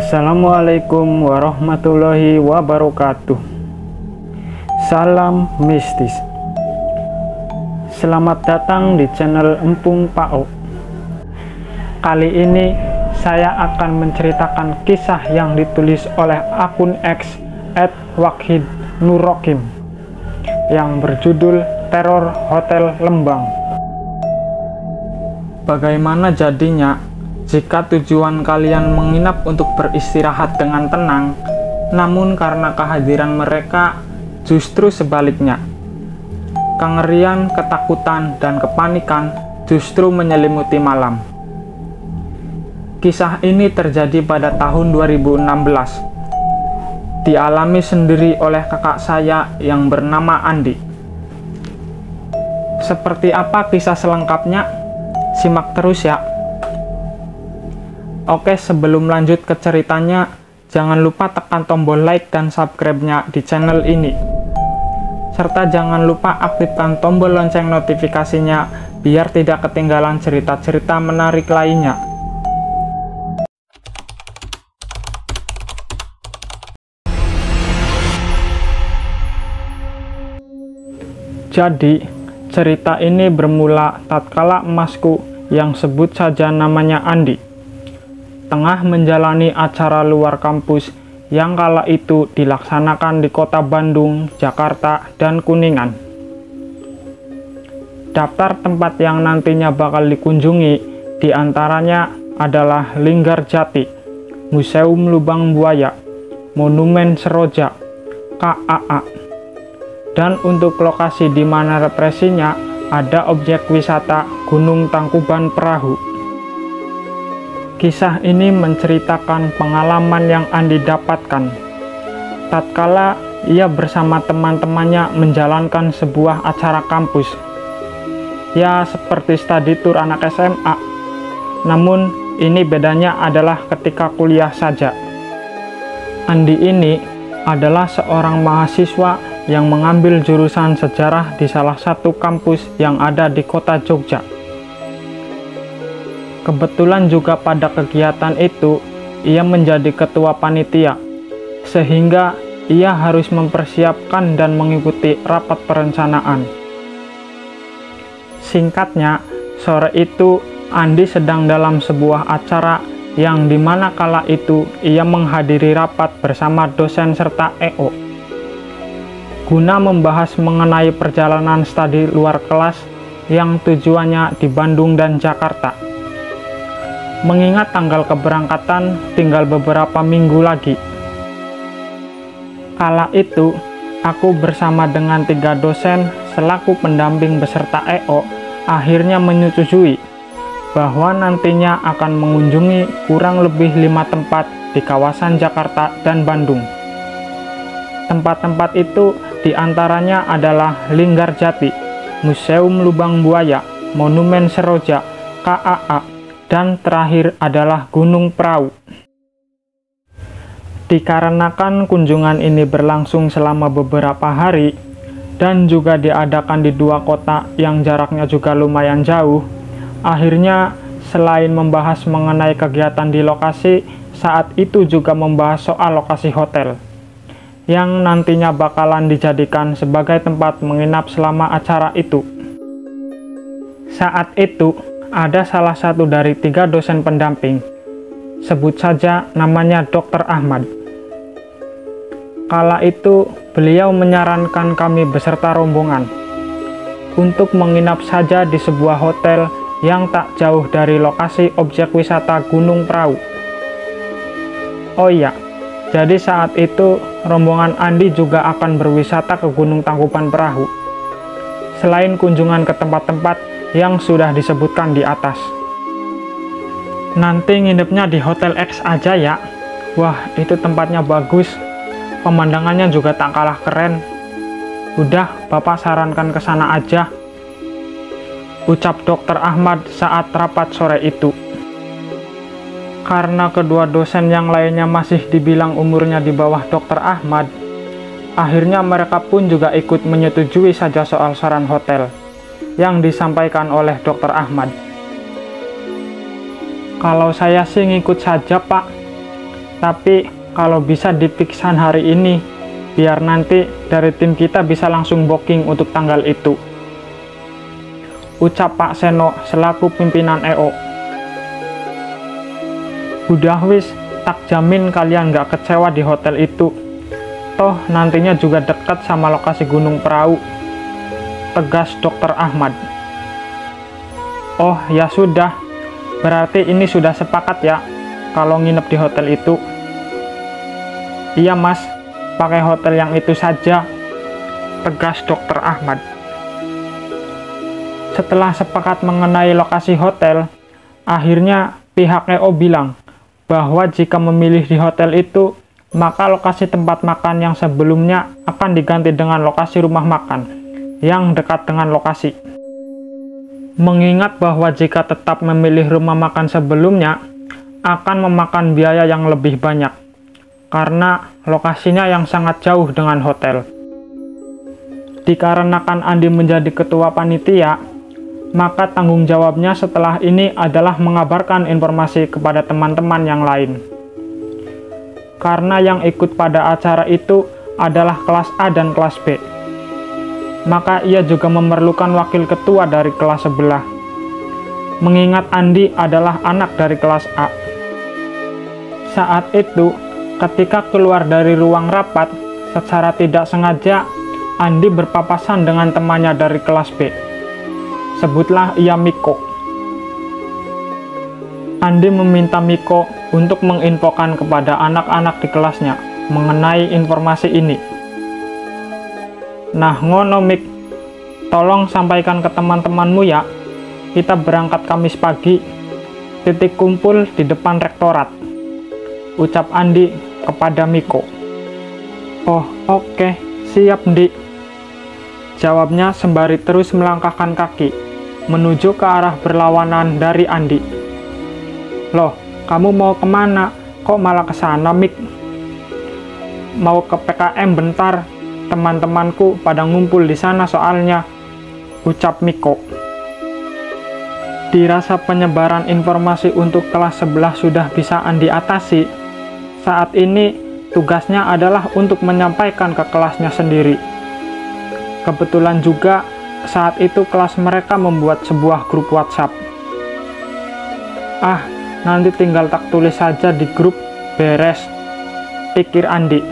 Assalamualaikum warahmatullahi wabarakatuh. Salam mistis. Selamat datang di channel Empung Pao. Kali ini saya akan menceritakan kisah yang ditulis oleh akun X @wakhidnurrokim yang berjudul Teror Hotel Lembang. Bagaimana jadinya jika tujuan kalian menginap untuk beristirahat dengan tenang, namun karena kehadiran mereka justru sebaliknya. Kengerian, ketakutan, dan kepanikan justru menyelimuti malam. Kisah ini terjadi pada tahun 2016. Dialami sendiri oleh kakak saya yang bernama Andi. Seperti apa kisah selengkapnya? Simak terus ya. Oke, sebelum lanjut ke ceritanya, jangan lupa tekan tombol like dan subscribe-nya di channel ini. Serta jangan lupa aktifkan tombol lonceng notifikasinya biar tidak ketinggalan cerita-cerita menarik lainnya. Jadi, cerita ini bermula tatkala emasku yang sebut saja namanya Andi tengah menjalani acara luar kampus yang kala itu dilaksanakan di kota Bandung, Jakarta, dan Kuningan. Daftar tempat yang nantinya bakal dikunjungi diantaranya adalah Linggarjati, Museum Lubang Buaya, Monumen Seroja, KAA. Dan untuk lokasi di mana represinya ada objek wisata Gunung Tangkuban Perahu. Kisah ini menceritakan pengalaman yang Andi dapatkan tatkala ia bersama teman-temannya menjalankan sebuah acara kampus. Ya, seperti study tour anak SMA. Namun, ini bedanya adalah ketika kuliah saja. Andi ini adalah seorang mahasiswa yang mengambil jurusan sejarah di salah satu kampus yang ada di kota Jogja. Kebetulan juga pada kegiatan itu, ia menjadi ketua panitia, sehingga ia harus mempersiapkan dan mengikuti rapat perencanaan. Singkatnya, sore itu Andi sedang dalam sebuah acara yang dimana kala itu ia menghadiri rapat bersama dosen serta EO. Guna membahas mengenai perjalanan studi luar kelas yang tujuannya di Bandung dan Jakarta. Mengingat tanggal keberangkatan tinggal beberapa minggu lagi. Kala itu, aku bersama dengan 3 dosen selaku pendamping beserta EO akhirnya menyetujui bahwa nantinya akan mengunjungi kurang lebih 5 tempat di kawasan Jakarta dan Bandung. Tempat-tempat itu diantaranya adalah Linggarjati, Museum Lubang Buaya, Monumen Seroja, KAA, dan terakhir adalah Gunung Perahu. Dikarenakan kunjungan ini berlangsung selama beberapa hari dan juga diadakan di 2 kota yang jaraknya juga lumayan jauh, akhirnya selain membahas mengenai kegiatan di lokasi, saat itu juga membahas soal lokasi hotel yang nantinya bakalan dijadikan sebagai tempat menginap selama acara itu. Saat itu ada salah satu dari 3 dosen pendamping, sebut saja namanya Dr. Ahmad. Kala itu beliau menyarankan kami beserta rombongan untuk menginap saja di sebuah hotel yang tak jauh dari lokasi objek wisata Gunung Perahu. Oh iya, jadi saat itu rombongan Andi juga akan berwisata ke Gunung Tangkuban Perahu, selain kunjungan ke tempat-tempat yang sudah disebutkan di atas. Nanti nginepnya di Hotel X aja ya. Wah, itu tempatnya bagus, pemandangannya juga tak kalah keren. Udah, Bapak sarankan ke sana aja, ucap Dr. Ahmad saat rapat sore itu. Karena kedua dosen yang lainnya masih dibilang umurnya di bawah Dr. Ahmad, akhirnya mereka pun juga ikut menyetujui saja soal saran hotel yang disampaikan oleh Dr. Ahmad. Kalau saya sih ngikut saja, Pak. Tapi kalau bisa dipiksan hari ini, biar nanti dari tim kita bisa langsung booking untuk tanggal itu, ucap Pak Seno selaku pimpinan EO. Udah wis, tak jamin kalian gak kecewa di hotel itu. Toh nantinya juga dekat sama lokasi Gunung Perahu, tegas Dr. Ahmad. Oh ya sudah, berarti ini sudah sepakat ya kalau nginep di hotel itu. Iya mas, pakai hotel yang itu saja, tegas Dr. Ahmad. Setelah sepakat mengenai lokasi hotel, akhirnya pihak EO bilang bahwa jika memilih di hotel itu, maka lokasi tempat makan yang sebelumnya akan diganti dengan lokasi rumah makan yang dekat dengan lokasi. Mengingat bahwa jika tetap memilih rumah makan sebelumnya, akan memakan biaya yang lebih banyak, karena lokasinya yang sangat jauh dengan hotel. Dikarenakan Andi menjadi ketua panitia, maka tanggung jawabnya setelah ini adalah mengabarkan informasi kepada teman-teman yang lain. Karena yang ikut pada acara itu adalah kelas A dan kelas B, maka ia juga memerlukan wakil ketua dari kelas sebelah. Mengingat Andi adalah anak dari kelas A. Saat itu, ketika keluar dari ruang rapat, secara tidak sengaja Andi berpapasan dengan temannya dari kelas B. Sebutlah ia Miko. Andi meminta Miko untuk menginfokan kepada anak-anak di kelasnya mengenai informasi ini. Nah ngono Mik, tolong sampaikan ke teman-temanmu ya, kita berangkat Kamis pagi, titik kumpul di depan rektorat, ucap Andi kepada Miko. Oh oke, siap Ndi, jawabnya sembari terus melangkahkan kaki menuju ke arah berlawanan dari Andi. Loh, kamu mau kemana? Kok malah ke sana, Mik? Mau ke PKM bentar, teman-temanku pada ngumpul di sana soalnya, ucap Miko. Dirasa penyebaran informasi untuk kelas sebelah sudah bisa Andi atasi, saat ini tugasnya adalah untuk menyampaikan ke kelasnya sendiri. Kebetulan juga saat itu kelas mereka membuat sebuah grup WhatsApp. Ah, nanti tinggal tak tulis saja di grup, beres, pikir Andi.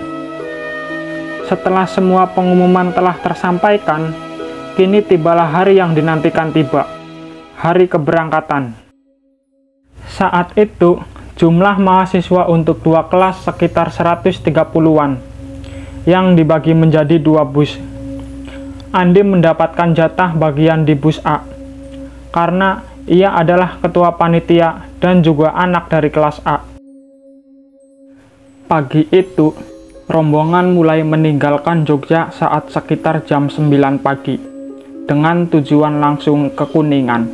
Setelah semua pengumuman telah tersampaikan, kini tibalah hari yang dinantikan tiba, hari keberangkatan. Saat itu, jumlah mahasiswa untuk dua kelas sekitar 130-an, yang dibagi menjadi dua bus. Andi mendapatkan jatah bagian di bus A, karena ia adalah ketua panitia dan juga anak dari kelas A. Pagi itu, rombongan mulai meninggalkan Jogja saat sekitar jam 9 pagi, dengan tujuan langsung ke Kuningan.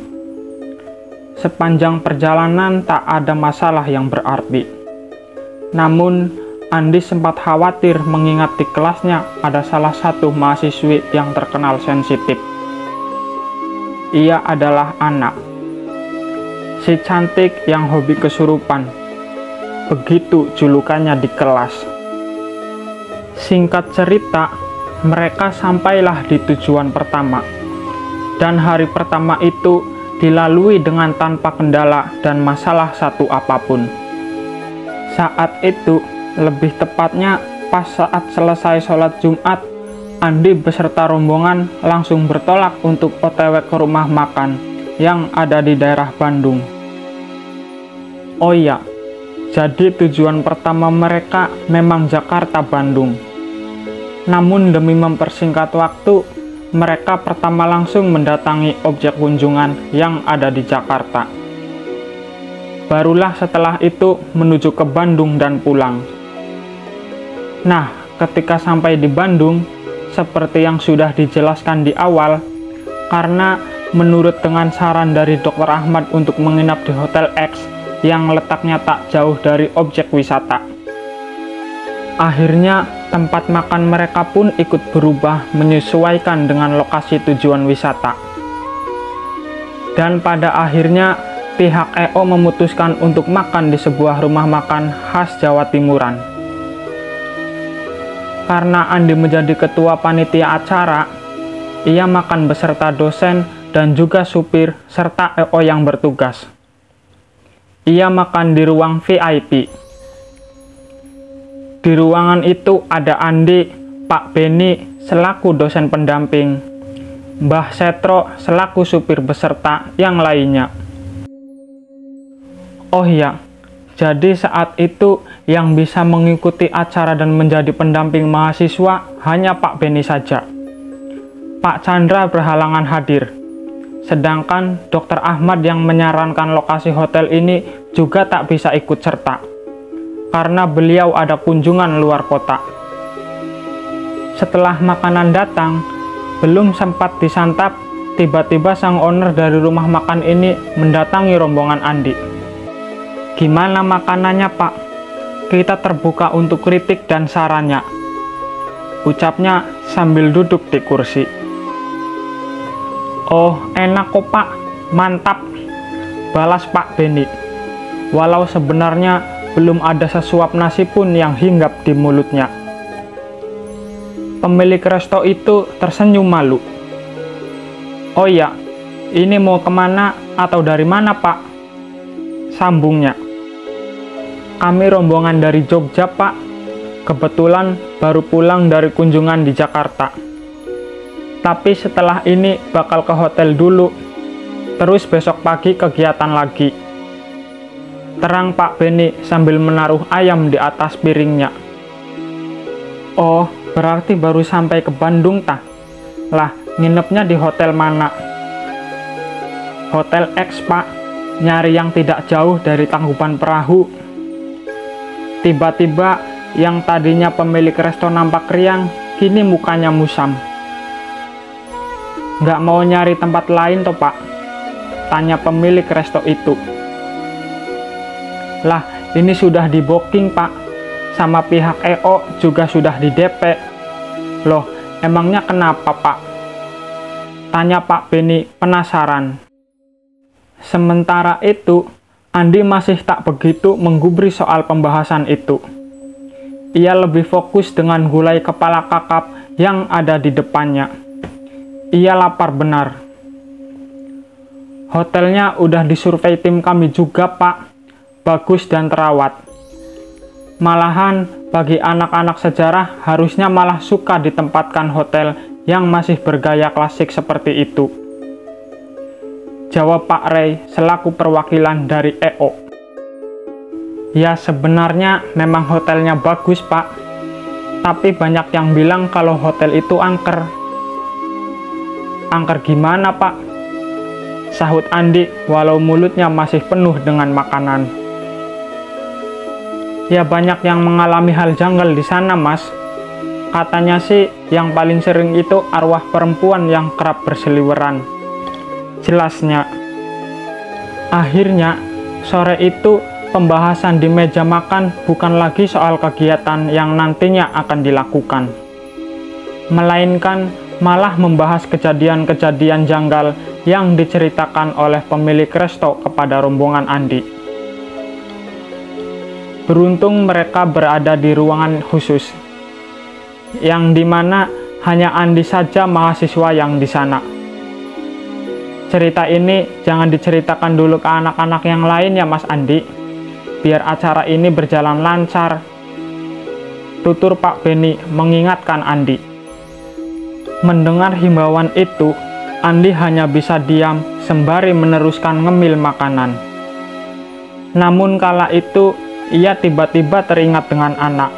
Sepanjang perjalanan tak ada masalah yang berarti. Namun, Andi sempat khawatir mengingat di kelasnya ada salah satu mahasiswi yang terkenal sensitif. Ia adalah Ana, si cantik yang hobi kesurupan. Begitu julukannya di kelas. Singkat cerita, mereka sampailah di tujuan pertama. Dan hari pertama itu dilalui dengan tanpa kendala dan masalah satu apapun. Saat itu, lebih tepatnya pas saat selesai sholat Jumat, Andi beserta rombongan langsung bertolak untuk OTW ke rumah makan yang ada di daerah Bandung. Oh iya, jadi tujuan pertama mereka memang Jakarta-Bandung. Namun demi mempersingkat waktu, mereka pertama langsung mendatangi objek kunjungan yang ada di Jakarta. Barulah setelah itu menuju ke Bandung dan pulang. Nah, ketika sampai di Bandung, seperti yang sudah dijelaskan di awal, karena menurut dengan saran dari Dr. Ahmad untuk menginap di Hotel X yang letaknya tak jauh dari objek wisata, akhirnya tempat makan mereka pun ikut berubah menyesuaikan dengan lokasi tujuan wisata. Dan pada akhirnya pihak EO memutuskan untuk makan di sebuah rumah makan khas Jawa Timuran. Karena Andi menjadi ketua panitia acara, ia makan beserta dosen dan juga supir serta EO yang bertugas. Ia makan di ruang VIP. Di ruangan itu ada Andi, Pak Beni selaku dosen pendamping, Mbah Setro selaku supir beserta yang lainnya. Oh iya, jadi saat itu yang bisa mengikuti acara dan menjadi pendamping mahasiswa hanya Pak Beni saja. Pak Chandra berhalangan hadir. Sedangkan Dr. Ahmad yang menyarankan lokasi hotel ini juga tak bisa ikut serta, karena beliau ada kunjungan luar kota. Setelah makanan datang, belum sempat disantap, tiba-tiba sang owner dari rumah makan ini mendatangi rombongan Andi. "Gimana makanannya, Pak? Kita terbuka untuk kritik dan sarannya," ucapnya sambil duduk di kursi. "Oh, enak kok, Pak. Mantap," balas Pak Beni. Walau sebenarnya belum ada sesuap nasi pun yang hinggap di mulutnya. Pemilik resto itu tersenyum malu. "Oh iya, ini mau kemana atau dari mana, Pak?" sambungnya. "Kami rombongan dari Jogja, Pak. Kebetulan baru pulang dari kunjungan di Jakarta. Tapi setelah ini bakal ke hotel dulu, terus besok pagi kegiatan lagi," terang Pak Beni sambil menaruh ayam di atas piringnya. "Oh, berarti baru sampai ke Bandung tah? Lah, nginepnya di hotel mana?" "Hotel X, Pak. Nyari yang tidak jauh dari Tangkuban Perahu." Tiba-tiba yang tadinya pemilik resto nampak riang, kini mukanya musam. "Nggak mau nyari tempat lain toh, Pak?" tanya pemilik resto itu. "Lah, ini sudah di booking, Pak. Sama pihak EO juga sudah di DP." "Loh, emangnya kenapa, Pak?" tanya Pak Beni penasaran. Sementara itu, Andi masih tak begitu menggubris soal pembahasan itu. Ia lebih fokus dengan gulai kepala kakap yang ada di depannya. Ia lapar benar. "Hotelnya udah disurvei tim kami juga, Pak. Bagus dan terawat. Malahan bagi anak-anak sejarah harusnya malah suka ditempatkan hotel yang masih bergaya klasik seperti itu," jawab Pak Ray selaku perwakilan dari EO. "Ya sebenarnya memang hotelnya bagus, Pak. Tapi banyak yang bilang kalau hotel itu angker." "Angker gimana, Pak?" sahut Andi walau mulutnya masih penuh dengan makanan. "Ya banyak yang mengalami hal janggal di sana, Mas. Katanya sih yang paling sering itu arwah perempuan yang kerap berseliweran," jelasnya. Akhirnya, sore itu pembahasan di meja makan bukan lagi soal kegiatan yang nantinya akan dilakukan, melainkan malah membahas kejadian-kejadian janggal yang diceritakan oleh pemilik resto kepada rombongan Andi. Beruntung mereka berada di ruangan khusus, yang dimana hanya Andi saja mahasiswa yang di sana. "Cerita ini jangan diceritakan dulu ke anak-anak yang lain ya, Mas Andi, biar acara ini berjalan lancar," tutur Pak Beni mengingatkan Andi. Mendengar himbauan itu, Andi hanya bisa diam sembari meneruskan ngemil makanan. Namun kala itu, ia tiba-tiba teringat dengan anak,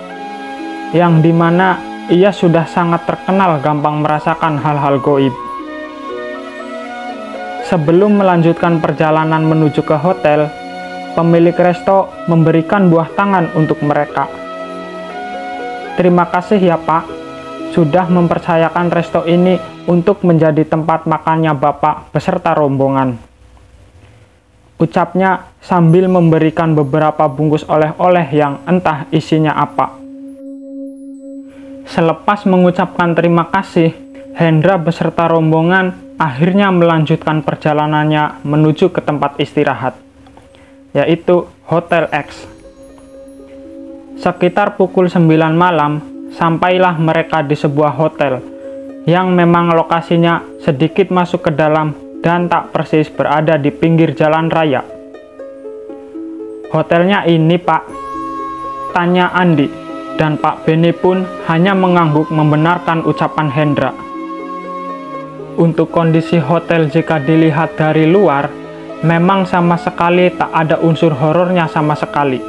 yang dimana ia sudah sangat terkenal gampang merasakan hal-hal goib. Sebelum melanjutkan perjalanan menuju ke hotel, pemilik resto memberikan buah tangan untuk mereka. "Terima kasih ya, Pak, sudah mempercayakan resto ini untuk menjadi tempat makannya Bapak beserta rombongan," ucapnya sambil memberikan beberapa bungkus oleh-oleh yang entah isinya apa. Selepas mengucapkan terima kasih, Hendra beserta rombongan akhirnya melanjutkan perjalanannya menuju ke tempat istirahat, yaitu Hotel X. Sekitar pukul 9 malam, sampailah mereka di sebuah hotel yang memang lokasinya sedikit masuk ke dalam dan tak persis berada di pinggir jalan raya. "Hotelnya ini, Pak?" tanya Andi, dan Pak Beni pun hanya mengangguk membenarkan ucapan Hendra. Untuk kondisi hotel jika dilihat dari luar, memang sama sekali tak ada unsur horornya sama sekali.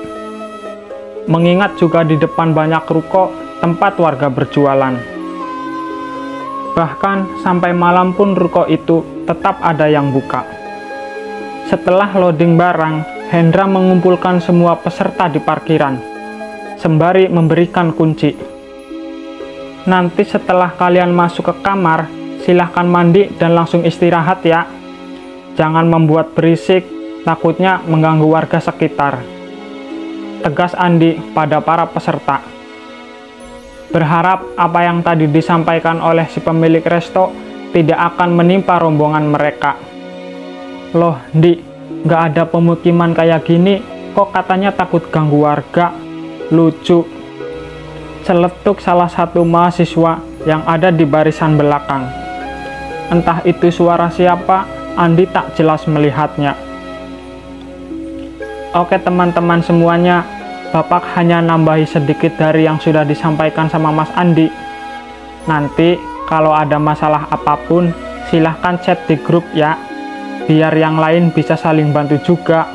Mengingat juga di depan banyak ruko tempat warga berjualan. Bahkan sampai malam pun ruko itu tetap ada yang buka. Setelah loading barang, Hendra mengumpulkan semua peserta di parkiran, sembari memberikan kunci. "Nanti setelah kalian masuk ke kamar, silahkan mandi dan langsung istirahat ya. Jangan membuat berisik, takutnya mengganggu warga sekitar," tegas Andi pada para peserta. Berharap apa yang tadi disampaikan oleh si pemilik resto tidak akan menimpa rombongan mereka. "Loh, Di, nggak ada pemukiman kayak gini, kok katanya takut ganggu warga? Lucu," celetuk salah satu mahasiswa yang ada di barisan belakang. Entah itu suara siapa, Andi tak jelas melihatnya. Oke teman-teman semuanya, Bapak hanya nambahi sedikit dari yang sudah disampaikan sama Mas Andi. Nanti kalau ada masalah apapun, silahkan chat di grup ya, biar yang lain bisa saling bantu juga.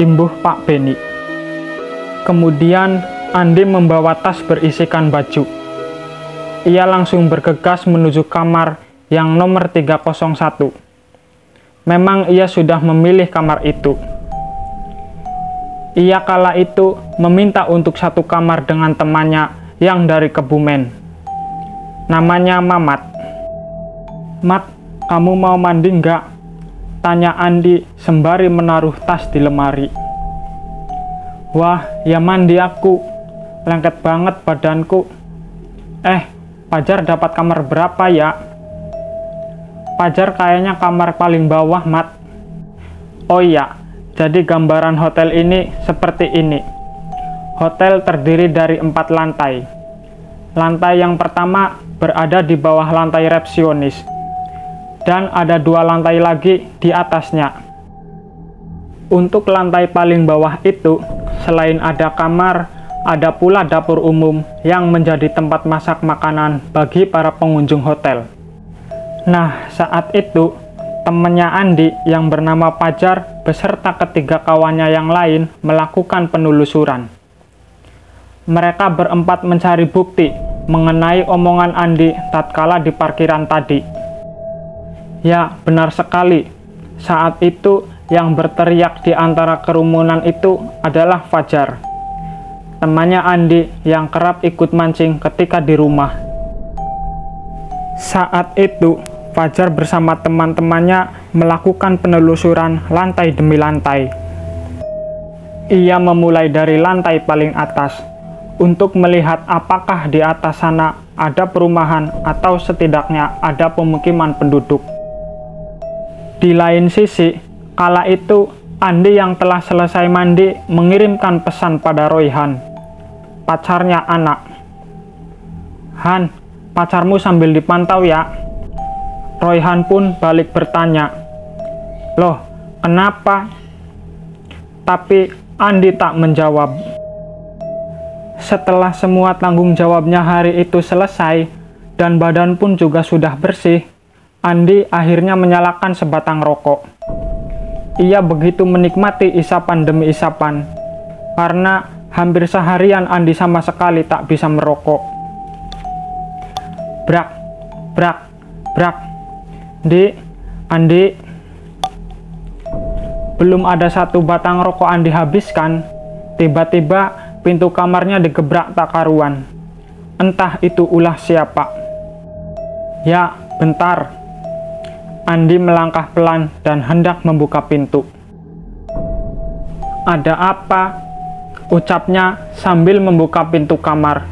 Imbuh Pak Beni. Kemudian Andi membawa tas berisikan baju. Ia langsung bergegas menuju kamar yang nomor 301. Memang ia sudah memilih kamar itu. Ia kala itu meminta untuk satu kamar dengan temannya yang dari Kebumen. Namanya Mamat. "Mat, kamu mau mandi nggak?" tanya Andi sembari menaruh tas di lemari. "Wah, ya mandi aku. Lengket banget badanku. Pajar dapat kamar berapa ya?" "Pajar kayaknya kamar paling bawah, Mat." "Oh iya, jadi gambaran hotel ini seperti ini. Hotel terdiri dari 4 lantai. Lantai yang pertama berada di bawah lantai resepsionis, dan ada 2 lantai lagi di atasnya. Untuk lantai paling bawah itu, selain ada kamar, ada pula dapur umum yang menjadi tempat masak makanan bagi para pengunjung hotel. Nah, saat itu temannya Andi yang bernama Pajar beserta ketiga kawannya yang lain melakukan penelusuran. Mereka berempat mencari bukti mengenai omongan Andi tatkala di parkiran tadi. Ya, benar sekali. Saat itu yang berteriak di antara kerumunan itu adalah Fajar, temannya Andi yang kerap ikut mancing ketika di rumah. Saat itu Fajar bersama teman-temannya melakukan penelusuran lantai demi lantai. Ia memulai dari lantai paling atas untuk melihat apakah di atas sana ada perumahan atau setidaknya ada pemukiman penduduk. Di lain sisi, kala itu Andi yang telah selesai mandi mengirimkan pesan pada Royhan, pacarnya Anak. "Han, pacarmu sambil dipantau ya." Royhan pun balik bertanya, "Loh, kenapa?" Tapi Andi tak menjawab. Setelah semua tanggung jawabnya hari itu selesai, dan badan pun juga sudah bersih, Andi akhirnya menyalakan sebatang rokok. Ia begitu menikmati isapan demi isapan, karena hampir seharian Andi sama sekali tak bisa merokok. Brak, brak, brak. Andi. Belum ada satu batang rokok Andi habiskan, tiba-tiba pintu kamarnya digebrak tak karuan. Entah itu ulah siapa. "Ya, bentar." Andi melangkah pelan dan hendak membuka pintu. "Ada apa?" ucapnya sambil membuka pintu kamar.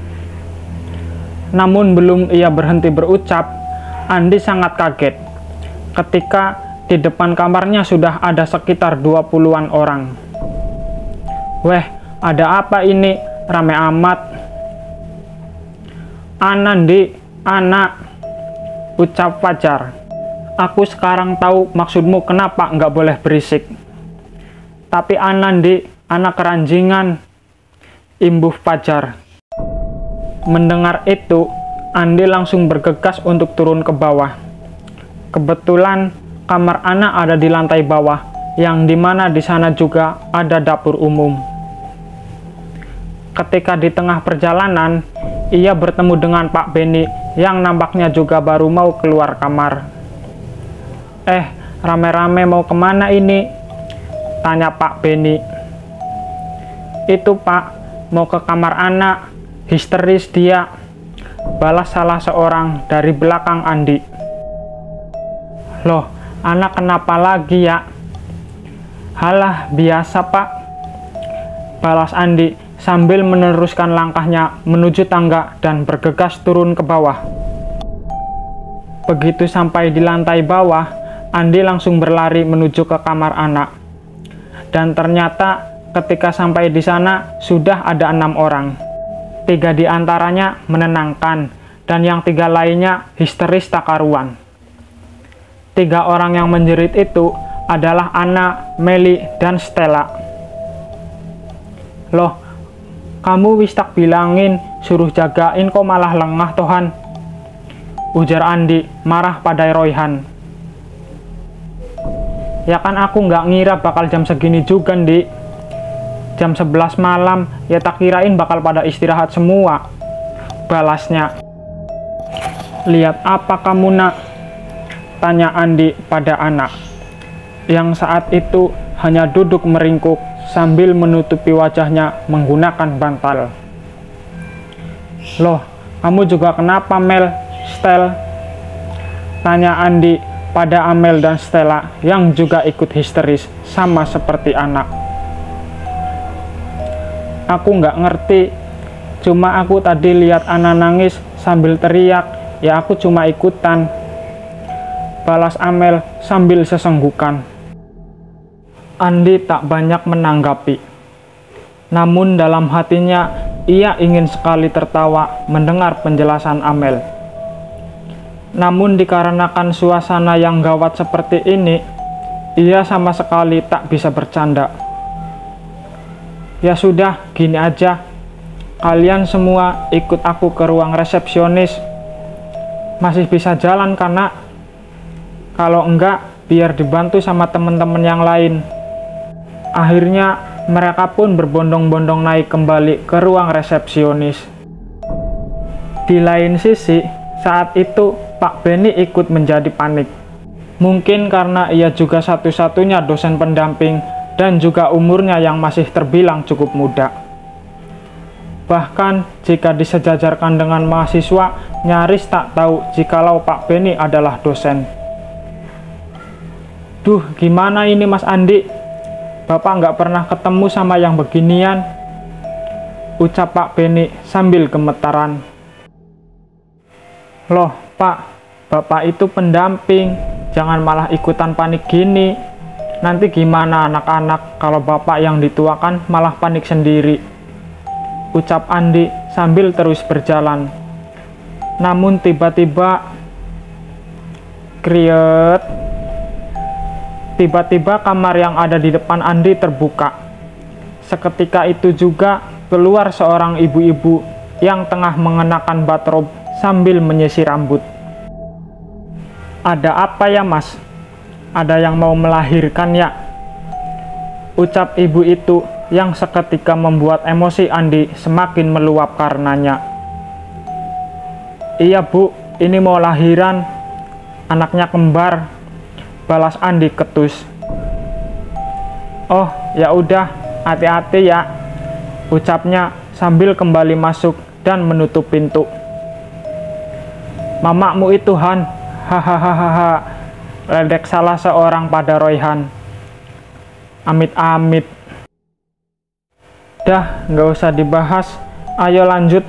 Namun belum ia berhenti berucap, Andi sangat kaget ketika di depan kamarnya sudah ada sekitar 20-an orang. "Weh, ada apa ini? Rame amat." "Anandi, anak," ucap Fajar. "Aku sekarang tahu maksudmu kenapa nggak boleh berisik. Tapi Anandi, anak keranjingan," imbuh Fajar. Mendengar itu, Andi langsung bergegas untuk turun ke bawah. Kebetulan kamar anak ada di lantai bawah, yang dimana di sana juga ada dapur umum. Ketika di tengah perjalanan, ia bertemu dengan Pak Beni yang nampaknya juga baru mau keluar kamar. Rame-rame mau kemana ini?" tanya Pak Beni. "Itu Pak, mau ke kamar anak, histeris dia," balas salah seorang dari belakang Andi. "Loh, anak kenapa lagi ya?" "Halah, biasa Pak," balas Andi sambil meneruskan langkahnya menuju tangga dan bergegas turun ke bawah. Begitu sampai di lantai bawah, Andi langsung berlari menuju ke kamar anak. Dan ternyata ketika sampai di sana sudah ada 6 orang. 3 di antaranya menenangkan dan yang 3 lainnya histeris tak karuan. 3 orang yang menjerit itu adalah Anna, Meli, dan Stella. "Loh, kamu wis tak bilangin suruh jagain kok malah lengah tohan," ujar Andi marah pada Royhan. "Ya kan aku nggak ngira bakal jam segini juga, Di. Jam 11 malam, ya tak kirain bakal pada istirahat semua," balasnya. "Lihat apa kamu, Nak?" tanya Andi pada anak, yang saat itu hanya duduk meringkuk sambil menutupi wajahnya menggunakan bantal. "Loh, kamu juga kenapa, Mel, Stel?" tanya Andi pada Amel dan Stella yang juga ikut histeris sama seperti anak. "Aku nggak ngerti, cuma aku tadi lihat Ana nangis sambil teriak, ya aku cuma ikutan," balas Amel sambil sesenggukan. Andi tak banyak menanggapi. Namun dalam hatinya, ia ingin sekali tertawa mendengar penjelasan Amel. Namun dikarenakan suasana yang gawat seperti ini, ia sama sekali tak bisa bercanda. "Ya sudah, gini aja. Kalian semua ikut aku ke ruang resepsionis. Masih bisa jalan kan, Nak? Kalau enggak, biar dibantu sama teman-teman yang lain." Akhirnya mereka pun berbondong-bondong naik kembali ke ruang resepsionis. Di lain sisi, saat itu Pak Beni ikut menjadi panik. Mungkin karena ia juga satu-satunya dosen pendamping dan juga umurnya yang masih terbilang cukup muda. Bahkan jika disejajarkan dengan mahasiswa, nyaris tak tahu jikalau Pak Beni adalah dosen. "Duh, gimana ini Mas Andi? Bapak nggak pernah ketemu sama yang beginian," ucap Pak Beni sambil gemetaran. "Loh Pak, Bapak itu pendamping, jangan malah ikutan panik gini. Nanti gimana anak-anak kalau Bapak yang dituakan malah panik sendiri," ucap Andi sambil terus berjalan. Namun tiba-tiba kriet. Tiba-tiba kamar yang ada di depan Andi terbuka. Seketika itu juga keluar seorang ibu-ibu yang tengah mengenakan bathrobe sambil menyisir rambut. "Ada apa ya Mas? Ada yang mau melahirkan ya?" ucap ibu itu yang seketika membuat emosi Andi semakin meluap karenanya. "Iya Bu, ini mau lahiran, anaknya kembar," balas Andi ketus. "Oh, ya udah, hati-hati ya," ucapnya sambil kembali masuk dan menutup pintu. "Mamakmu itu Han, hahaha," ledek salah seorang pada Royhan. "Amit-amit." "Dah, nggak usah dibahas, ayo lanjut,"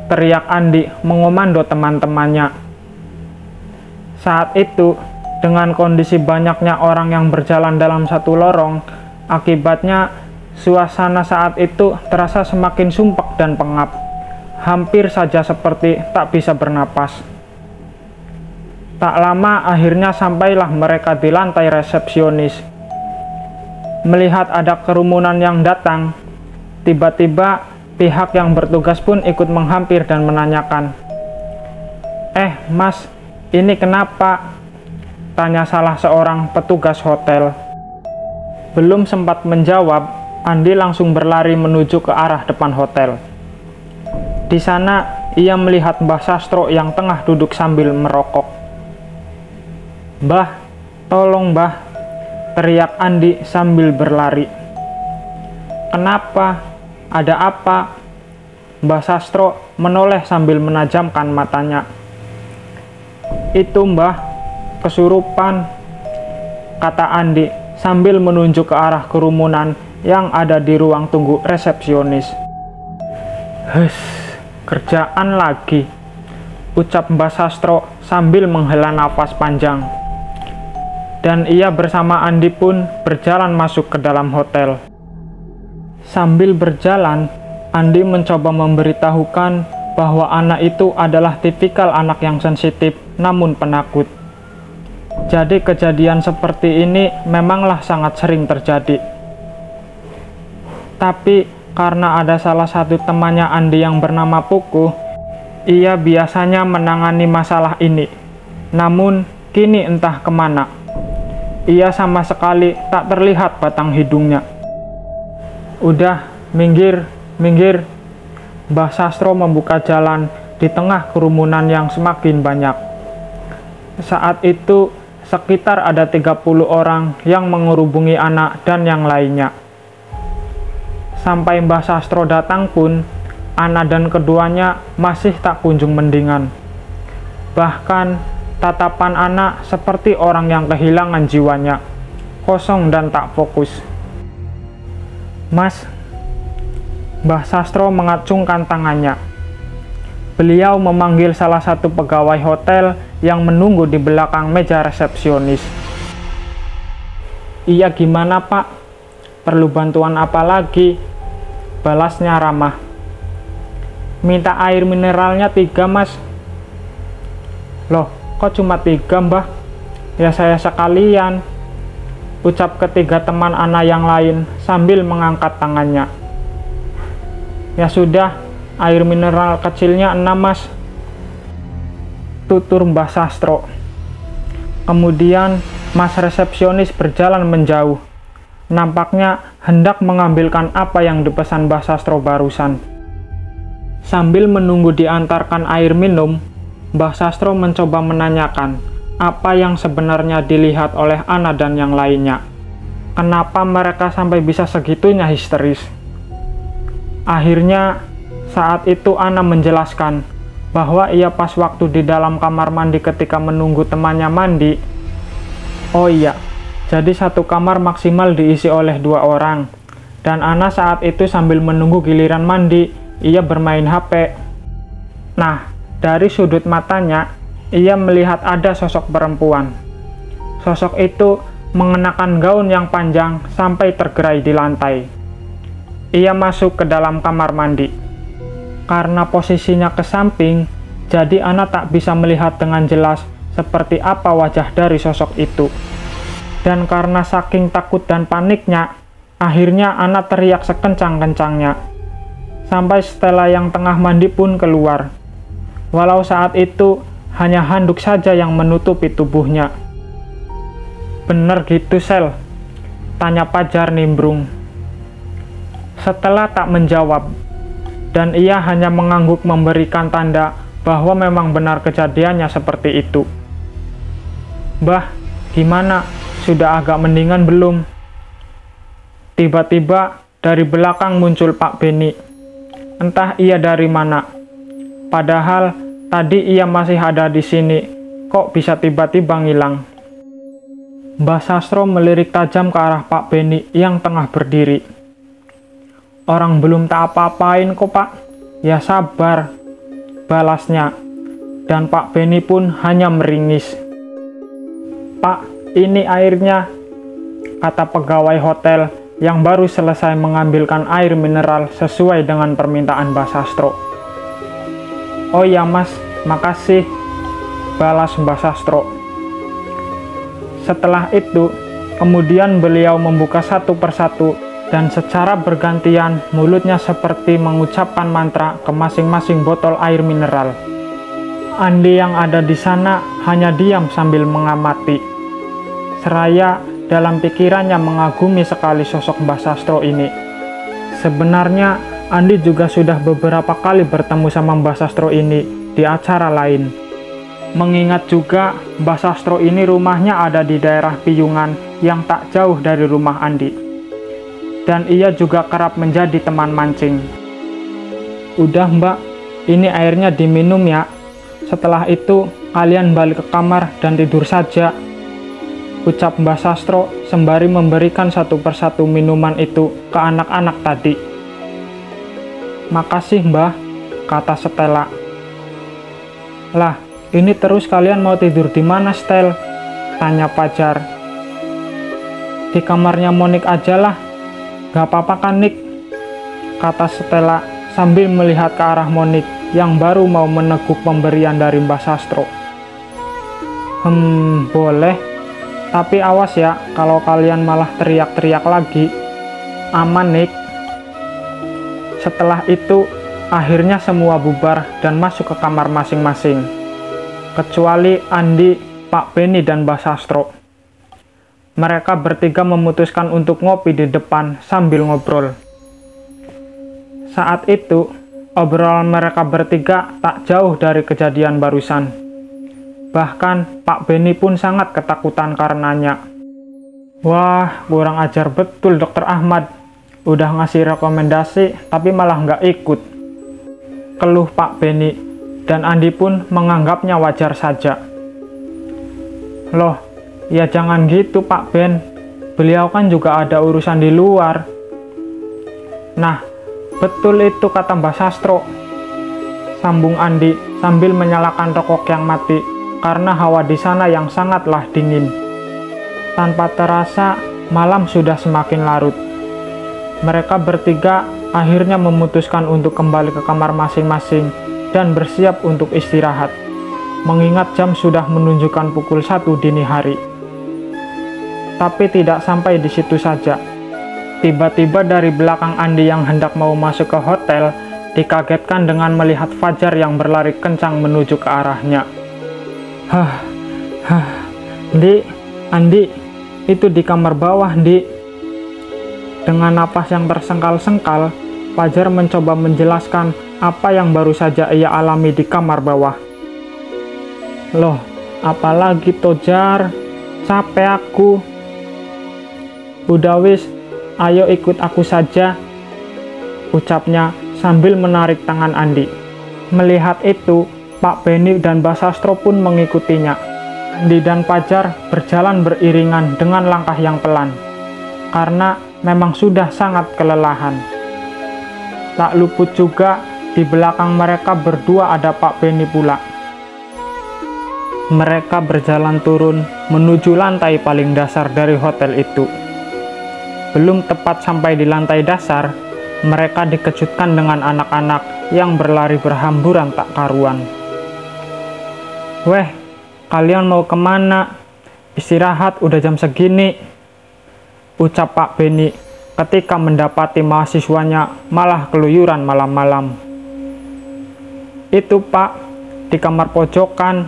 teriak Andi mengomando teman-temannya. Saat itu, Dengan kondisi banyaknya orang yang berjalan dalam satu lorong, akibatnya suasana saat itu terasa semakin sumpek dan pengap. Hampir saja seperti tak bisa bernapas. Tak lama akhirnya sampailah mereka di lantai resepsionis. Melihat ada kerumunan yang datang, tiba-tiba pihak yang bertugas pun ikut menghampir dan menanyakan, Mas, ini kenapa?" tanya salah seorang petugas hotel. Belum sempat menjawab, Andi langsung berlari menuju ke arah depan hotel. Di sana, ia melihat Mbah Sastro yang tengah duduk sambil merokok. "Mbah, tolong Mbah," teriak Andi sambil berlari. "Kenapa? Ada apa?" Mbah Sastro menoleh sambil menajamkan matanya. "Itu Mbah, kesurupan," kata Andi sambil menunjuk ke arah kerumunan yang ada di ruang tunggu resepsionis. Kerjaan lagi," ucap Mbah Sastro sambil menghela nafas panjang. Dan ia bersama Andi pun berjalan masuk ke dalam hotel. Sambil berjalan, Andi mencoba memberitahukan bahwa anak itu adalah tipikal anak yang sensitif namun penakut. Jadi kejadian seperti ini memanglah sangat sering terjadi. Tapi karena ada salah satu temannya Andi yang bernama Puku, ia biasanya menangani masalah ini. Namun kini entah kemana. Ia sama sekali tak terlihat batang hidungnya. "Udah, minggir, minggir." Mbah Sastro membuka jalan di tengah kerumunan yang semakin banyak. Saat itu sekitar ada 30 orang yang mengerubungi anak dan yang lainnya. Sampai Mbah Sastro datang pun, anak dan keduanya masih tak kunjung mendingan. Bahkan tatapan anak seperti orang yang kehilangan jiwanya, kosong dan tak fokus. "Mas," Mbah Sastro mengacungkan tangannya. Beliau memanggil salah satu pegawai hotel yang menunggu di belakang meja resepsionis. "Iya gimana Pak? Perlu bantuan apa lagi?" balasnya ramah. "Minta air mineralnya 3 Mas." "Loh, kok cuma 3 Mbah? Ya saya sekalian," ucap ketiga teman anak yang lain sambil mengangkat tangannya. "Ya sudah, air mineral kecilnya 6 Mas," tutur Mbah Sastro. Kemudian Mas resepsionis berjalan menjauh. Nampaknya hendak mengambilkan apa yang dipesan Mbah Sastro barusan. Sambil menunggu diantarkan air minum, Mbah Sastro mencoba menanyakan apa yang sebenarnya dilihat oleh Ana dan yang lainnya. Kenapa mereka sampai bisa segitunya histeris? Akhirnya, saat itu Ana menjelaskan bahwa ia pas waktu di dalam kamar mandi ketika menunggu temannya mandi. Oh iya, jadi satu kamar maksimal diisi oleh 2 orang. Dan Ana saat itu sambil menunggu giliran mandi, ia bermain HP. Nah, dari sudut matanya, ia melihat ada sosok perempuan. Sosok itu mengenakan gaun yang panjang sampai tergerai di lantai. Ia masuk ke dalam kamar mandi. Karena posisinya ke samping, jadi Ana tak bisa melihat dengan jelas seperti apa wajah dari sosok itu. Dan karena saking takut dan paniknya, akhirnya Ana teriak sekencang-kencangnya. Sampai Stella yang tengah mandi pun keluar. Walau saat itu hanya handuk saja yang menutupi tubuhnya. "Bener gitu, Sel?" tanya Pajar nimbrung. Setelah tak menjawab, dan ia hanya mengangguk memberikan tanda bahwa memang benar kejadiannya seperti itu. "Mbah, gimana? Sudah agak mendingan belum?" Tiba-tiba dari belakang muncul Pak Beni. Entah ia dari mana. Padahal tadi ia masih ada di sini, kok bisa tiba-tiba ngilang. Mbah Sastro melirik tajam ke arah Pak Beni yang tengah berdiri. "Orang belum tak apa-apain kok Pak." "Ya sabar," balasnya. Dan Pak Beni pun hanya meringis. "Pak, ini airnya," kata pegawai hotel yang baru selesai mengambilkan air mineral sesuai dengan permintaan Mbah Sastro. "Oh ya Mas, makasih," balas Mbah Sastro. Setelah itu, kemudian beliau membuka satu persatu dan secara bergantian mulutnya seperti mengucapkan mantra ke masing-masing botol air mineral. Andi yang ada di sana hanya diam sambil mengamati. Seraya dalam pikirannya mengagumi sekali sosok Mbah Sastro ini. Sebenarnya Andi juga sudah beberapa kali bertemu sama Mbah Sastro ini di acara lain. Mengingat juga Mbah Sastro ini rumahnya ada di daerah Piyungan yang tak jauh dari rumah Andi. Dan ia juga kerap menjadi teman mancing. "Udah Mbak, ini airnya diminum ya. Setelah itu kalian balik ke kamar dan tidur saja," ucap Mbah Sastro sembari memberikan satu persatu minuman itu ke anak-anak tadi. "Makasih Mbah," kata Stella. "Lah, ini terus kalian mau tidur di mana, Stel?" tanya Fajar. "Di kamarnya Monik aja lah. Gak apa-apa kan, Nik?" kata Stella sambil melihat ke arah Monik yang baru mau meneguk pemberian dari Mbah Sastro. Boleh. Tapi awas ya, kalau kalian malah teriak-teriak lagi." "Aman, Nik." Setelah itu, akhirnya semua bubar dan masuk ke kamar masing-masing. Kecuali Andi, Pak Beni, dan Mbah Sastro. Mereka bertiga memutuskan untuk ngopi di depan sambil ngobrol. Saat itu, obrolan mereka bertiga tak jauh dari kejadian barusan. Bahkan Pak Beni pun sangat ketakutan karenanya. "Wah, kurang ajar betul Dokter Ahmad. Udah ngasih rekomendasi tapi malah nggak ikut," keluh Pak Beni, dan Andi pun menganggapnya wajar saja. "Loh, ya jangan gitu Pak Ben. Beliau kan juga ada urusan di luar." "Nah, betul itu kata Mbah Sastro," sambung Andi sambil menyalakan rokok yang mati karena hawa di sana yang sangatlah dingin. Tanpa terasa, malam sudah semakin larut. Mereka bertiga akhirnya memutuskan untuk kembali ke kamar masing-masing dan bersiap untuk istirahat, mengingat jam sudah menunjukkan pukul 1 dini hari. Tapi tidak sampai di situ saja. Tiba-tiba dari belakang Andi yang hendak mau masuk ke hotel, dikagetkan dengan melihat Fajar yang berlari kencang menuju ke arahnya. Andi, itu di kamar bawah, Di." Dengan napas yang tersengkal-sengkal, Fajar mencoba menjelaskan apa yang baru saja ia alami di kamar bawah. "Loh, apalagi Tojar? Capek aku." "Udah wis, ayo ikut aku saja," ucapnya sambil menarik tangan Andi. Melihat itu, Pak Beni dan Mbah Sastro pun mengikutinya. Andi dan Fajar berjalan beriringan dengan langkah yang pelan, karena memang sudah sangat kelelahan. Tak luput juga, di belakang mereka berdua ada Pak Beni pula. Mereka berjalan turun menuju lantai paling dasar dari hotel itu. Belum tepat sampai di lantai dasar, mereka dikejutkan dengan anak-anak yang berlari berhamburan tak karuan. "Weh, kalian mau kemana? Istirahat, udah jam segini," ucap Pak Beni ketika mendapati mahasiswanya malah keluyuran malam-malam. "Itu Pak, di kamar pojokan,"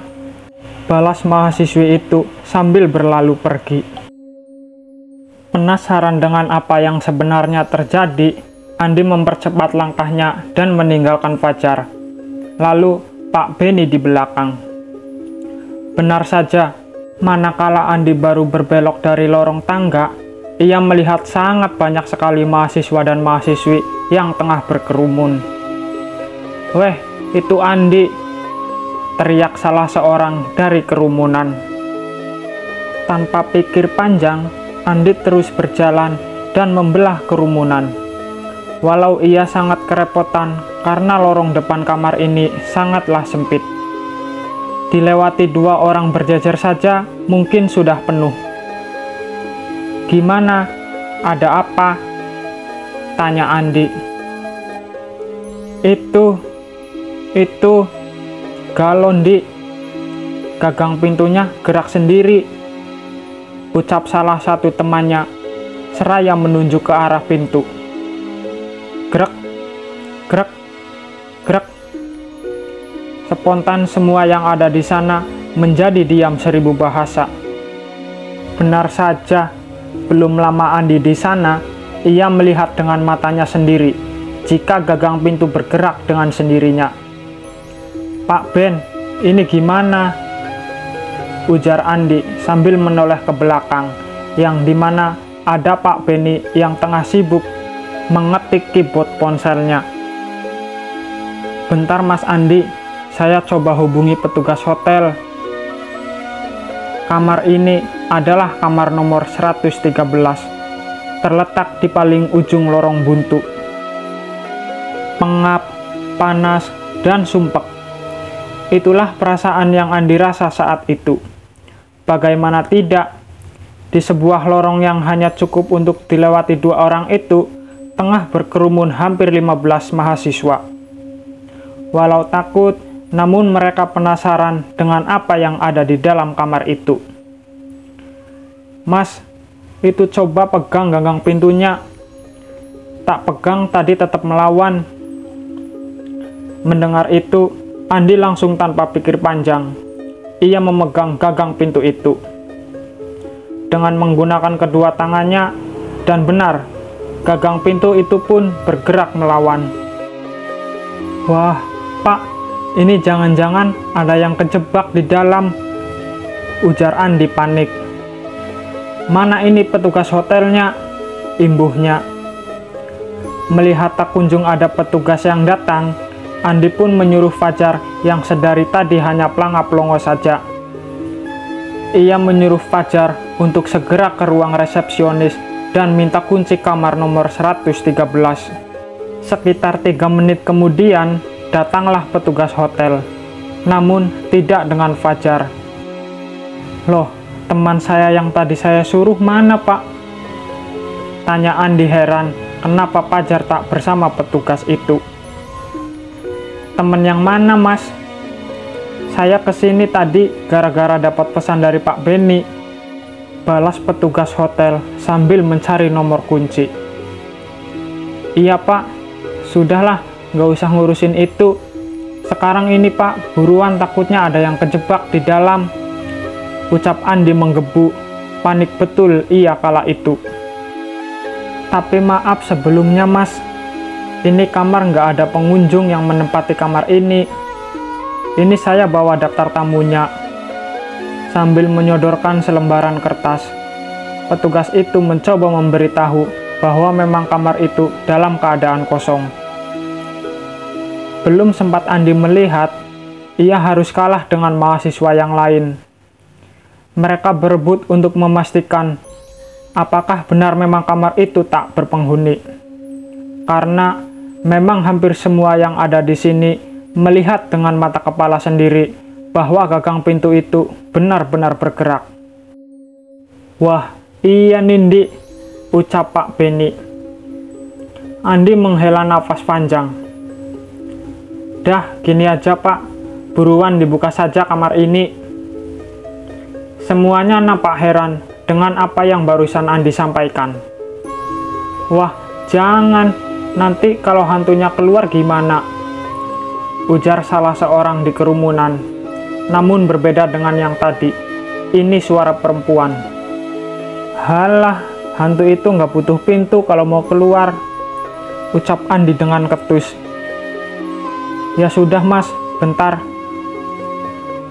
balas mahasiswi itu sambil berlalu pergi. Penasaran dengan apa yang sebenarnya terjadi, Andi mempercepat langkahnya dan meninggalkan Fajar. Lalu Pak Beni di belakang. Benar saja, manakala Andi baru berbelok dari lorong tangga, ia melihat sangat banyak sekali mahasiswa dan mahasiswi yang tengah berkerumun. "Weh, itu Andi!" teriak salah seorang dari kerumunan. Tanpa pikir panjang, Andi terus berjalan dan membelah kerumunan. Walau ia sangat kerepotan karena lorong depan kamar ini sangatlah sempit. Dilewati 2 orang berjejer saja mungkin sudah penuh. "Gimana? Ada apa?" tanya Andi. Itu, galon, Dik. Gagang pintunya gerak sendiri," ucap salah satu temannya, seraya menunjuk ke arah pintu. Grek, grek, grek. Spontan semua yang ada di sana menjadi diam 1000 bahasa. Benar saja, belum lama Andi di sana, ia melihat dengan matanya sendiri jika gagang pintu bergerak dengan sendirinya. "Pak Ben, ini gimana?" ujar Andi sambil menoleh ke belakang, yang dimana ada Pak Beni yang tengah sibuk mengetik keyboard ponselnya. "Bentar Mas Andi, saya coba hubungi petugas hotel. Kamar ini adalah kamar nomor 113, terletak di paling ujung lorong buntu. Pengap, panas, dan sumpek. Itulah perasaan yang Andi rasa saat itu. Bagaimana tidak, di sebuah lorong yang hanya cukup untuk dilewati 2 orang itu, tengah berkerumun hampir 15 mahasiswa. Walau takut, namun mereka penasaran dengan apa yang ada di dalam kamar itu. "Mas, itu coba pegang gagang pintunya." "Tak pegang tadi tetap melawan." Mendengar itu, Andi langsung tanpa pikir panjang, ia memegang gagang pintu itu dengan menggunakan kedua tangannya, dan benar, gagang pintu itu pun bergerak melawan. "Wah, Pak, ini jangan-jangan ada yang kejebak di dalam," ujar Andi panik. "Mana ini petugas hotelnya?" imbuhnya. Melihat tak kunjung ada petugas yang datang, Andi pun menyuruh Fajar yang sedari tadi hanya pelangap-longo saja. Ia menyuruh Fajar untuk segera ke ruang resepsionis dan minta kunci kamar nomor 113. Sekitar 3 menit kemudian, datanglah petugas hotel, namun tidak dengan Fajar. "Loh, teman saya yang tadi saya suruh mana, Pak?" tanya Andi heran kenapa Fajar tak bersama petugas itu. "Teman yang mana, Mas?" "Saya kesini tadi gara-gara dapat pesan dari Pak Beni," balas petugas hotel sambil mencari nomor kunci. "Iya, Pak. Sudahlah, nggak usah ngurusin itu. Sekarang ini, Pak, buruan, takutnya ada yang kejebak di dalam," ucap Andi menggebu. Panik betul ia kala itu. "Tapi maaf sebelumnya, Mas. Ini kamar nggak ada pengunjung yang menempati kamar ini. Ini saya bawa daftar tamunya." Sambil menyodorkan selembaran kertas, petugas itu mencoba memberitahu bahwa memang kamar itu dalam keadaan kosong. Belum sempat Andi melihat, ia harus kalah dengan mahasiswa yang lain. Mereka berebut untuk memastikan apakah benar memang kamar itu tak berpenghuni. Karena memang hampir semua yang ada di sini melihat dengan mata kepala sendiri bahwa gagang pintu itu benar-benar bergerak. "Wah, iya Nindi," ucap Pak Beni. Andi menghela nafas panjang. "Dah, gini aja Pak, buruan dibuka saja kamar ini." Semuanya nampak heran dengan apa yang barusan Andi sampaikan. "Wah, jangan, nanti kalau hantunya keluar gimana?" ujar salah seorang di kerumunan. Namun berbeda dengan yang tadi, ini suara perempuan. "Halah, hantu itu nggak butuh pintu kalau mau keluar," ucap Andi dengan ketus. "Ya sudah Mas, bentar."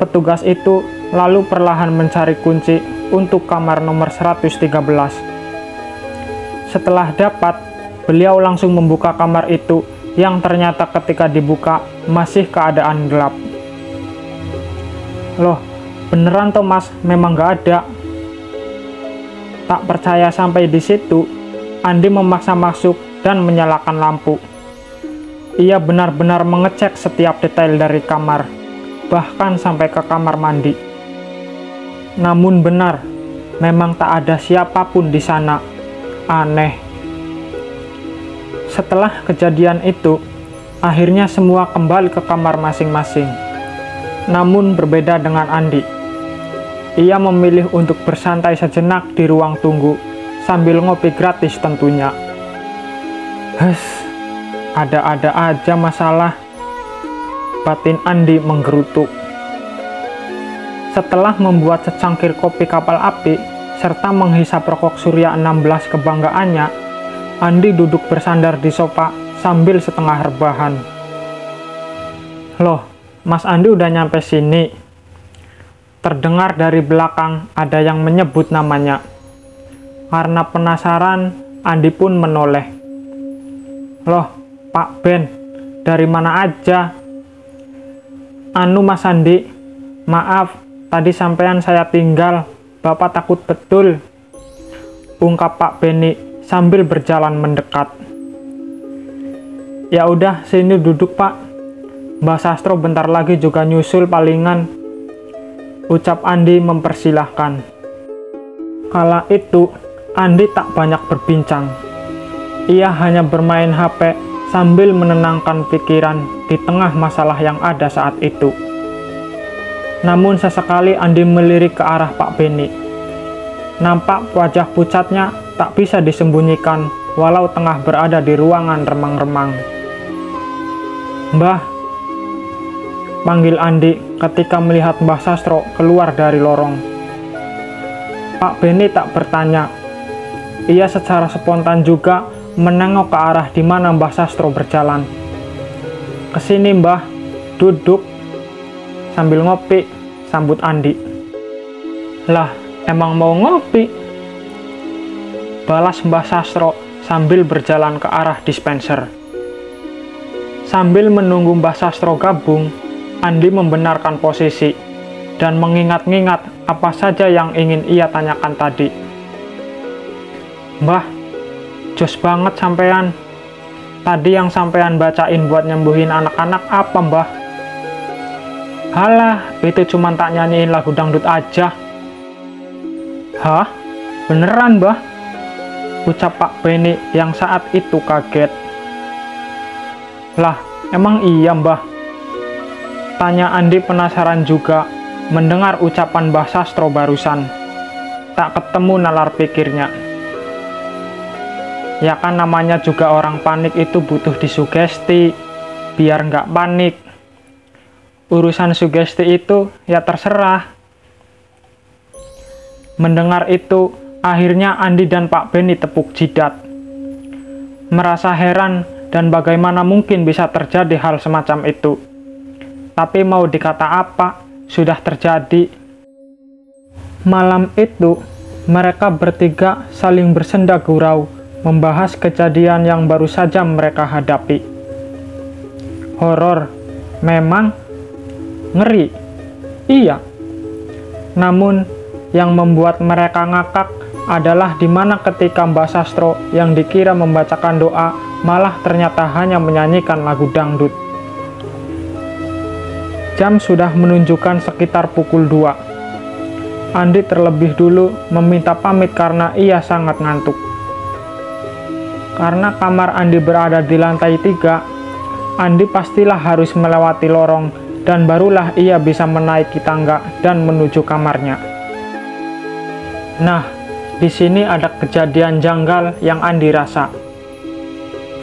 Petugas itu lalu perlahan mencari kunci untuk kamar nomor 113. Setelah dapat, beliau langsung membuka kamar itu yang ternyata ketika dibuka masih keadaan gelap. "Loh, beneran toh Mas, memang nggak ada." Tak percaya sampai di situ, Andi memaksa masuk dan menyalakan lampu. Ia benar-benar mengecek setiap detail dari kamar, bahkan sampai ke kamar mandi. Namun benar, memang tak ada siapapun di sana. Aneh. Setelah kejadian itu, akhirnya semua kembali ke kamar masing-masing. Namun berbeda dengan Andi. Ia memilih untuk bersantai sejenak di ruang tunggu, sambil ngopi gratis tentunya. Ada-ada aja masalah, batin Andi menggerutu. Setelah membuat secangkir kopi kapal api, serta menghisap rokok surya 16 kebanggaannya, Andi duduk bersandar di sofa sambil setengah rebahan. Loh, Mas Andi udah nyampe sini. Terdengar dari belakang ada yang menyebut namanya. Karena penasaran, Andi pun menoleh. Loh, Pak Ben, dari mana aja? Anu Mas Andi, maaf, tadi sampean saya tinggal, Bapak takut betul, ungkap Pak Beni sambil berjalan mendekat. Ya udah, sini duduk Pak, Mbak Sastro bentar lagi juga nyusul palingan, ucap Andi mempersilahkan. Kala itu, Andi tak banyak berbincang. Ia hanya bermain HP sambil menenangkan pikiran di tengah masalah yang ada saat itu. Namun sesekali Andi melirik ke arah Pak Beni. Nampak wajah pucatnya tak bisa disembunyikan walau tengah berada di ruangan remang-remang. Mbah, panggil Andi ketika melihat Mbah Sastro keluar dari lorong. Pak Beni tak bertanya. Ia secara spontan juga menengok ke arah di mana Mbah Sastro berjalan. Kesini Mbah, duduk, sambil ngopi, sambut Andi. Lah, emang mau ngopi? Balas Mbah Sastro sambil berjalan ke arah dispenser. Sambil menunggu Mbah Sastro gabung, Andi membenarkan posisi dan mengingat-ingat apa saja yang ingin ia tanyakan tadi. Mbah, jos banget sampean. Tadi yang sampean bacain buat nyembuhin anak-anak apa Mbah? Halah, itu cuma tak nyanyiin lagu dangdut aja. Hah? Beneran Mbah? Ucap Pak Beni yang saat itu kaget. Lah, emang iya Mbah? Tanya Andi penasaran juga mendengar ucapan Mbah Sastro barusan. Tak ketemu nalar pikirnya. Ya kan namanya juga orang panik itu butuh disugesti, biar nggak panik. Urusan sugesti itu ya terserah. Mendengar itu, akhirnya Andi dan Pak Beni tepuk jidat. Merasa heran dan bagaimana mungkin bisa terjadi hal semacam itu. Tapi mau dikata apa, sudah terjadi. Malam itu, mereka bertiga saling bersenda gurau, membahas kejadian yang baru saja mereka hadapi. Horor, memang ngeri, iya. Namun, yang membuat mereka ngakak adalah di mana ketika Mbak Sastro yang dikira membacakan doa malah ternyata hanya menyanyikan lagu dangdut. Jam sudah menunjukkan sekitar pukul 2. Andi terlebih dulu meminta pamit karena ia sangat ngantuk. Karena kamar Andi berada di lantai 3, Andi pastilah harus melewati lorong dan barulah ia bisa menaiki tangga dan menuju kamarnya. Nah, di sini ada kejadian janggal yang Andi rasa.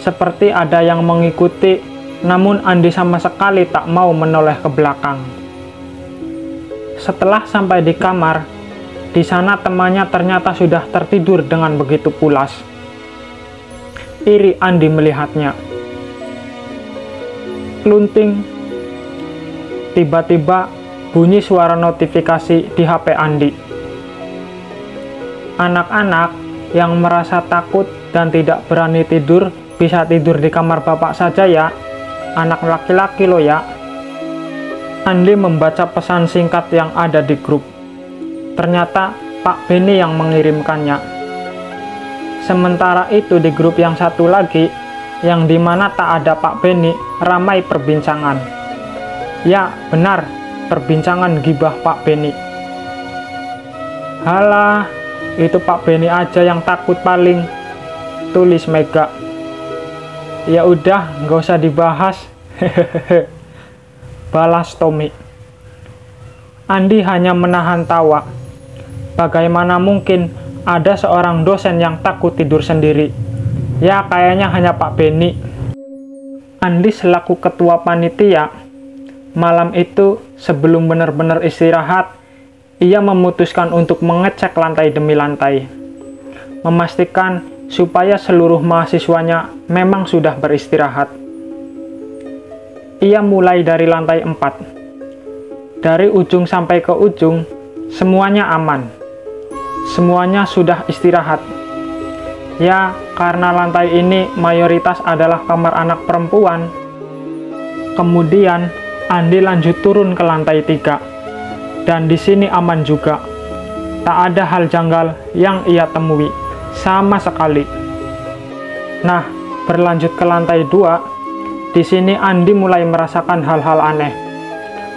Seperti ada yang mengikuti, namun Andi sama sekali tak mau menoleh ke belakang. Setelah sampai di kamar, di sana temannya ternyata sudah tertidur dengan begitu pulas. Iri Andi melihatnya. Klunting. Tiba-tiba bunyi suara notifikasi di HP Andi. Anak-anak yang merasa takut dan tidak berani tidur bisa tidur di kamar bapak saja ya. Anak laki-laki lo ya. Andi membaca pesan singkat yang ada di grup. Ternyata Pak Beni yang mengirimkannya. Sementara itu di grup yang satu lagi, yang dimana tak ada Pak Beni, ramai perbincangan. Ya, benar, perbincangan gibah Pak Beni. "Halah, itu Pak Beni aja yang takut paling," tulis Mega. "Ya udah, nggak usah dibahas," hehehe, balas Tommy. Andi hanya menahan tawa. Bagaimana mungkin ada seorang dosen yang takut tidur sendiri? Ya kayaknya hanya Pak Beni. Andi selaku ketua panitia, malam itu sebelum benar-benar istirahat, ia memutuskan untuk mengecek lantai demi lantai, memastikan supaya seluruh mahasiswanya memang sudah beristirahat. Ia mulai dari lantai 4. Dari ujung sampai ke ujung, semuanya aman. Semuanya sudah istirahat. Ya, karena lantai ini mayoritas adalah kamar anak perempuan. Kemudian, Andi lanjut turun ke lantai 3. Dan di sini aman juga. Tak ada hal janggal yang ia temui sama sekali. Nah, berlanjut ke lantai 2, di sini Andi mulai merasakan hal-hal aneh.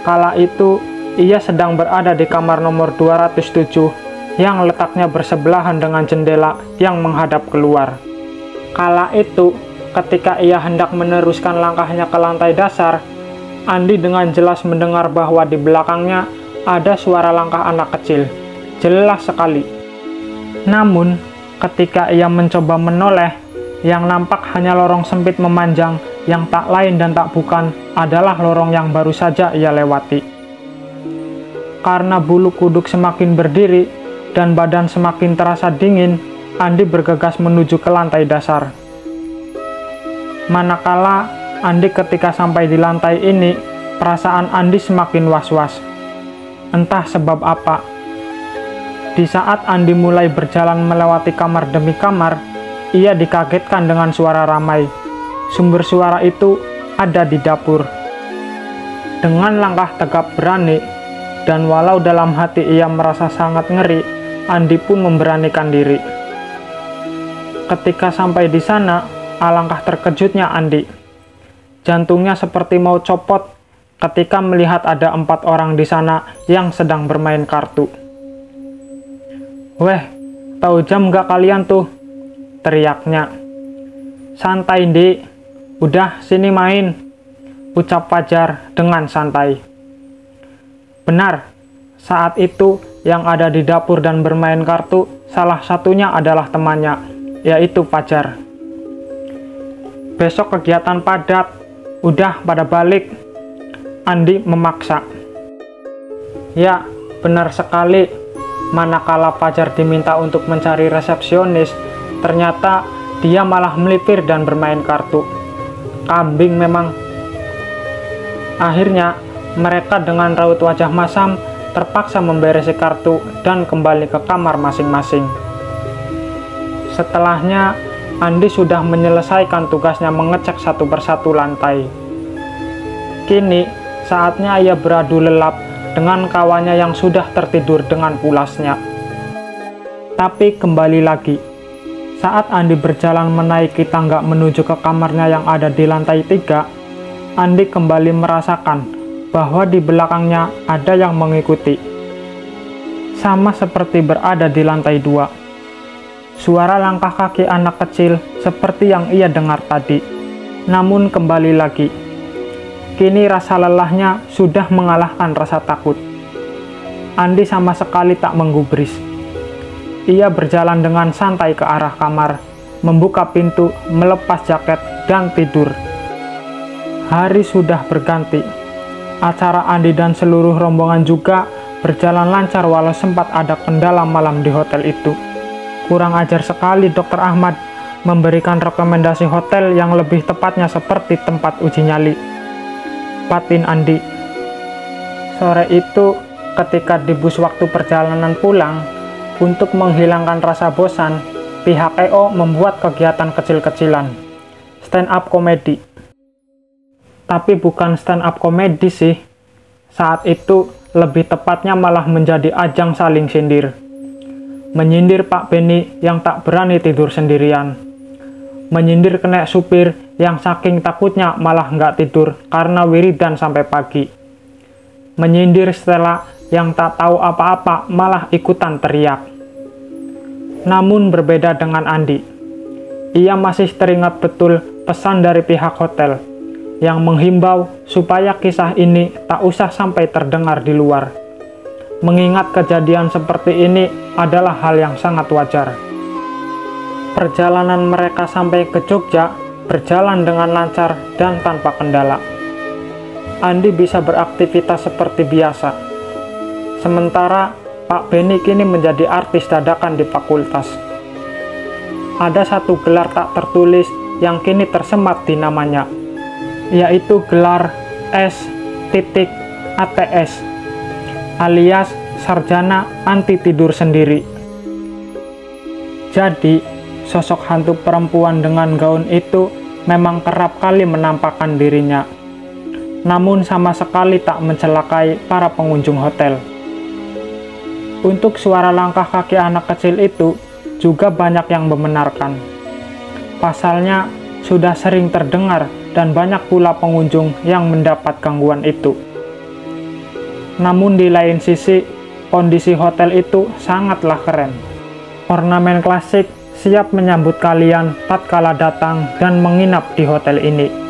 Kala itu, ia sedang berada di kamar nomor 207 yang letaknya bersebelahan dengan jendela yang menghadap keluar. Kala itu, ketika ia hendak meneruskan langkahnya ke lantai dasar, Andi dengan jelas mendengar bahwa di belakangnya ada suara langkah anak kecil. Jelas sekali. Namun, ketika ia mencoba menoleh, yang nampak hanya lorong sempit memanjang yang tak lain dan tak bukan adalah lorong yang baru saja ia lewati. Karena bulu kuduk semakin berdiri dan badan semakin terasa dingin, Andi bergegas menuju ke lantai dasar. Manakala Andi ketika sampai di lantai ini, perasaan Andi semakin was-was. Entah sebab apa. Di saat Andi mulai berjalan melewati kamar demi kamar, ia dikagetkan dengan suara ramai. Sumber suara itu ada di dapur. Dengan langkah tegap berani, dan walau dalam hati ia merasa sangat ngeri, Andi pun memberanikan diri. Ketika sampai di sana, alangkah terkejutnya Andi. Jantungnya seperti mau copot ketika melihat ada 4 orang di sana yang sedang bermain kartu. "Weh, tahu jam nggak kalian tuh?" teriaknya. "Santai, Di. Udah, sini main," ucap Fajar dengan santai. Benar, saat itu yang ada di dapur dan bermain kartu, salah satunya adalah temannya, yaitu Fajar. "Besok kegiatan padat, udah pada balik," Andi memaksa. Ya, benar sekali. Manakala Fajar diminta untuk mencari resepsionis, ternyata dia malah melipir dan bermain kartu. Kambing memang. Akhirnya, mereka dengan raut wajah masam terpaksa memberesi kartu dan kembali ke kamar masing-masing. Setelahnya, Andi sudah menyelesaikan tugasnya mengecek satu persatu lantai. Kini, saatnya ia beradu lelap dengan kawannya yang sudah tertidur dengan pulasnya. Tapi kembali lagi, saat Andi berjalan menaiki tangga menuju ke kamarnya yang ada di lantai 3, Andi kembali merasakan bahwa di belakangnya ada yang mengikuti. Sama seperti berada di lantai 2. Suara langkah kaki anak kecil seperti yang ia dengar tadi. Namun kembali lagi, kini rasa lelahnya sudah mengalahkan rasa takut. Andi sama sekali tak menggubris. Ia berjalan dengan santai ke arah kamar, membuka pintu, melepas jaket, dan tidur. Hari sudah berganti. Acara Andi dan seluruh rombongan juga berjalan lancar walau sempat ada kendala malam di hotel itu. Kurang ajar sekali Dr. Ahmad memberikan rekomendasi hotel yang lebih tepatnya seperti tempat uji nyali, batin Andi. Sore itu, ketika di bus waktu perjalanan pulang, untuk menghilangkan rasa bosan, pihak EO membuat kegiatan kecil-kecilan, stand up komedi. Tapi bukan stand up komedi sih. Saat itu, lebih tepatnya malah menjadi ajang saling sindir. Menyindir Pak Beni yang tak berani tidur sendirian. Menyindir kenek supir yang saking takutnya malah nggak tidur karena wiridan sampai pagi. menyindir Stella yang tak tahu apa-apa malah ikutan teriak. Namun berbeda dengan Andi, ia masih teringat betul pesan dari pihak hotel yang menghimbau supaya kisah ini tak usah sampai terdengar di luar. Mengingat kejadian seperti ini adalah hal yang sangat wajar. Perjalanan mereka sampai ke Jogja berjalan dengan lancar dan tanpa kendala. Andi bisa beraktivitas seperti biasa. Sementara Pak Beni kini menjadi artis dadakan di fakultas. Ada satu gelar tak tertulis yang kini tersemat di namanya, yaitu gelar S.ATS alias Sarjana Anti Tidur Sendiri. Jadi, sosok hantu perempuan dengan gaun itu memang kerap kali menampakkan dirinya, namun sama sekali tak mencelakai para pengunjung hotel. Untuk suara langkah kaki anak kecil itu juga banyak yang membenarkan. Pasalnya, sudah sering terdengar dan banyak pula pengunjung yang mendapat gangguan itu. Namun di lain sisi, kondisi hotel itu sangatlah keren. Ornamen klasik siap menyambut kalian tatkala datang dan menginap di hotel ini.